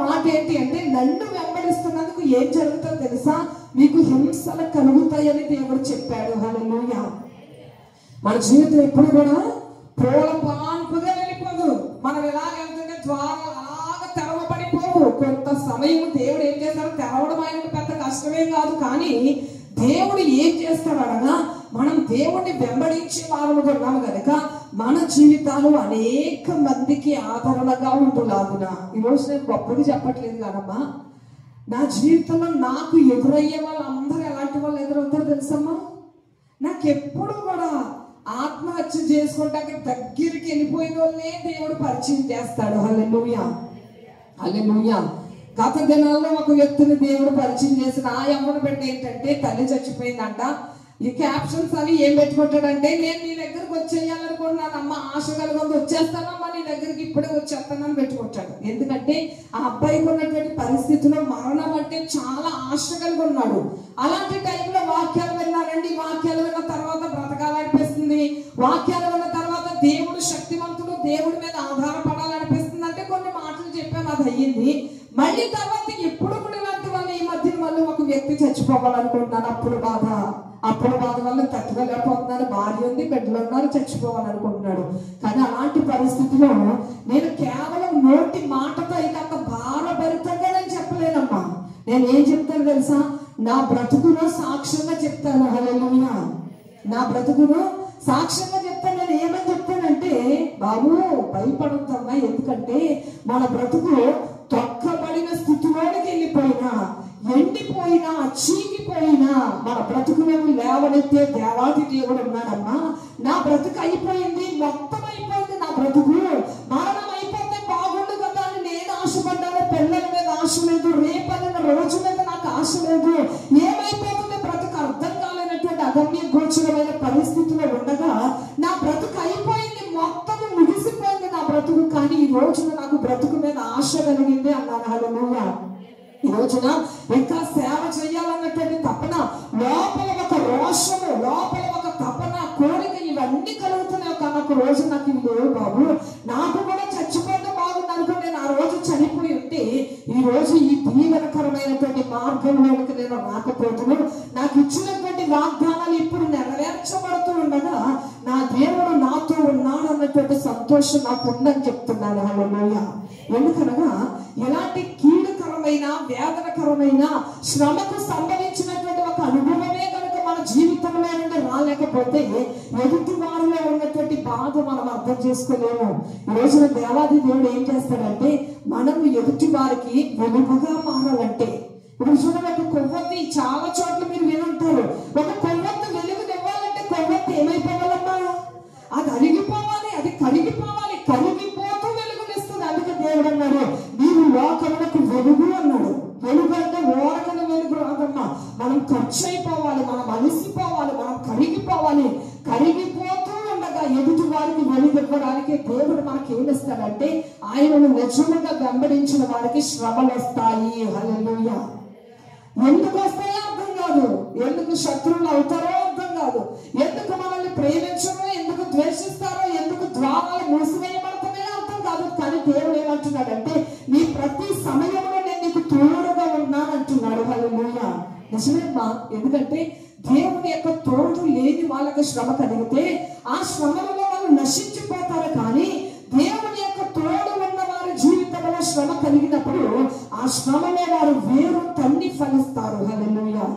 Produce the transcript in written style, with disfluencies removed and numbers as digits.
మాట ఏంటి అంటే, నన్ను వెంబడిస్తున్నందుకు ఏం జరుగుతుందో తెలుసా, మీకు హింసలు కలుగుతాయని దేవుడు చెప్పాడు. హల్లెలూయా. మన జీవితం ఎప్పుడు కూడా పూల పాన్పుగా వెళ్ళిపోదు. మనం ఎలా వెళ్తుంటే ద్వారాలు అలాగా తెరవబడిపోవు. కొంత సమయం దేవుడు ఏం చేస్తారో తెరవడం ఆయనకు పెద్ద కష్టమేం కాదు. కానీ దేవుడు ఏం చేస్తాడనగా, మనం దేవుడిని వెంబడించే వారముగా ఉన్నాము కనుక మన జీవితాలు అనేక మందికి ఆదరణగా ఉంటులాగున. ఈరోజు నేను గొప్పగా చెప్పట్లేదు కాదమ్మా, నా జీవితంలో నాకు ఎదురయ్యే వాళ్ళందరూ ఎలాంటి వాళ్ళు ఎదురవుతారో తెలుసమ్మా. నాకు ఎప్పుడు కూడా ఆత్మహత్య చేసుకుంటాక దగ్గరికి వెళ్ళిపోయిన వాళ్ళే దేవుడు పరిచయం చేస్తాడు. హల్లెలూయా, హల్లెలూయా. గత దినాల్లో ఒక వ్యక్తిని దేవుడు పరిచయం చేసిన ఆ యవ్వన బిడ్డ ఏంటంటే, తల్లి చచ్చిపోయిందంట. ఈ క్యాప్షన్స్ అవి ఏం పెట్టుకుంటాడంటే, నేను నీ దగ్గరకు వచ్చేయాలనుకుంటున్నాను అమ్మ, ఆశ కలుగుంది, వచ్చేస్తానమ్మా నీ దగ్గరికి, ఇప్పుడే వచ్చేస్తానని పెట్టుకుంటాడు. ఎందుకంటే ఆ అబ్బాయికి ఉన్నటువంటి పరిస్థితిలో మరణం అంటే చాలా ఆశ కలిగి ఉన్నాడు. అలాంటి టైంలో వాక్యాలు విన్నారండి. వాక్యాలు విన్న తర్వాత బ్రతకాలనిపిస్తుంది. వాక్యాలు విన్న తర్వాత దేవుడు శక్తివంతుడు, దేవుడి మీద ఆధారపడాలనిపిస్తుంది. అంటే కొన్ని మాటలు చెప్పాను, అది అయ్యింది. మళ్ళీ తర్వాత ఎప్పుడు కూడా ఇలాంటి వాళ్ళు ఈ మధ్య మళ్ళీ ఒక వ్యక్తి చచ్చిపోవాలనుకుంటున్నాను. అప్పుడు బాధ వల్ల తట్టుకోలేకపోతున్నారు. భార్య ఉంది, బిడ్డలు ఉన్నారు, చచ్చిపోవాలనుకుంటున్నాడు. కానీ అలాంటి పరిస్థితిలో నేను కేవలం నోటి మాటతో అయితే అంత భారభరితంగా నేను చెప్పలేనమ్మా. నేను ఏం చెప్తాను తెలుసా, నా బ్రతుకును సాక్ష్యంగా చెప్తాను. హల్లెలూయా. నా బ్రతుకును సాక్ష్యంగా చెప్తాను. నేను ఏమని చెప్తానంటే, బాబు భయపడతామా, ఎందుకంటే మన బ్రతుకు తొక్కబడిన స్థితిలోనికి వెళ్ళిపోయినా, ఎండిపోయినా, చీకిపోయినా మన బ్రతుకు మేము లేవనెత్తే దేవాది దేవుడు ఉన్నాడమ్మా. నా బ్రతుకు అయిపోయింది, మొత్తం అయిపోయింది. నా బ్రతుకు మరణం అయిపోతే బాగుండు కదా అని నేను ఆశపడ్డాను. పిల్లల మీద ఆశ లేదు, రేపన్న రోజు మీద నాకు ఆశ లేదు. ఏమైపోతుంది బ్రతుకు అర్థం కాలేనటువంటి అగమ్య గోచరమైన పరిస్థితిలో ఉండగా నా బ్రతుకు అయిపోయింది, మొత్తం ముగిసిపోయింది నా బ్రతుకు. కానీ ఈ రోజున నాకు బ్రతుకు మీద ఆశ కలిగింది అన్నాను. హల్లెలూయా. ఈ రోజున ఇంకా సేవ చేయాలన్నటువంటి తపన, లోపల ఒక రోషము, లోపల ఒక తపన, కోరిక, ఇవన్నీ కలుగుతున్నాయి. కానీ ఒక రోజు నాకు ఇవి లేవు బాబు, నాకు కూడా చచ్చిపోతే బాగుంది అనుకో. నేను ఆ రోజు చనిపోయి ఉంటే ఈ రోజు ఈ దీవెనకరమైనటువంటి మార్గంలోనికి నేను రాకపోతున్నాను. నాకు ఇచ్చినటువంటి వాగ్దానాలు ఇప్పుడు నెరవేర్చబడుతూ ఉండగా నా దేవుడు నాతో ఉన్నాడు అన్నటువంటి సంతోషం నాకు ఉందని చెప్తున్నాను. హల్లెలూయా. ఎందుకనగా ఎలాంటి కీడుకరమైన, వేదనకరమైన శ్రమకు సంబంధించినటువంటి ఒక అనుభవమే కనుక మన జీవితంలో నుండి రాలేకపోతే ఎదుటి వారిలో ఉన్నటువంటి బాధ మనం అర్థం చేసుకోలేము. ఈ రోజున దేవాది దేవుడు ఏం చేస్తాడంటే, మనం ఎదుటి వారికి వెలుగుగా మారాలంటే, ఇప్పుడు చూడండి, ఒక కొవ్వొత్తి చాలా చోట్ల మీరు వినుంటారు. ఒక కొవ్వొత్తి వెలుగునివ్వాలంటే కొవ్వొత్తి ఏమైపోవాలమ్మా, అది అరిగిపోవాలి, అది కరిగిపోవాలి. కరిగిపోతూ వెలుగునిస్తుంది. అందుకే దేవుడు అన్నాడు, నీవు లోకమునకు వెలుగు అన్నాడు. వెలుగు అంటే ఓరకన వెలుగు రాదమ్మా. మనం ఖర్చు అయిపోవాలి, మనం అలసిపోవాలి, మనం కరిగిపోవాలి. కరిగిపోతూ ఉండగా ఎదుటి వారికి వెలుగు ఇవ్వడానికి దేవుడు మనకి ఏమిస్తాడంటే, ఆయనను నిజముగా వెంబడించిన వారికి శ్రమలు వస్తాయి. హల్లెలూయా. ఎందుకు వస్తాయో అర్థం కాదు, ఎందుకు శత్రువులు అవుతారో అర్థం కాదు, ఎందుకు మనల్ని ప్రేమించరో, ఎందుకు ద్వేషిస్తారో, ఎందుకు ద్వారాలు మూసివేయబడతాయో అర్థం కాదు. కానీ దేవుడు ఏమంటున్నాడంటే, నీ ప్రతి సమయంలో నేను నీకు తోడుగా ఉన్నానంటున్నాడు. హల్లెలూయా. నిజమేమ్మా. ఎందుకంటే దేవుని యొక్క తోడు లేని వాళ్ళకి శ్రమ కలిగితే ఆ శ్రమలలో వాళ్ళు నశించిపోతారు. కానీ దేవుని యొక్క తోడు ఉన్న వారి జీవితంలో శ్రమ కలిగినప్పుడు ఆ శ్రమలో వారు వేరు తన్ని ఫలిస్తారు. హల్లెలూయా.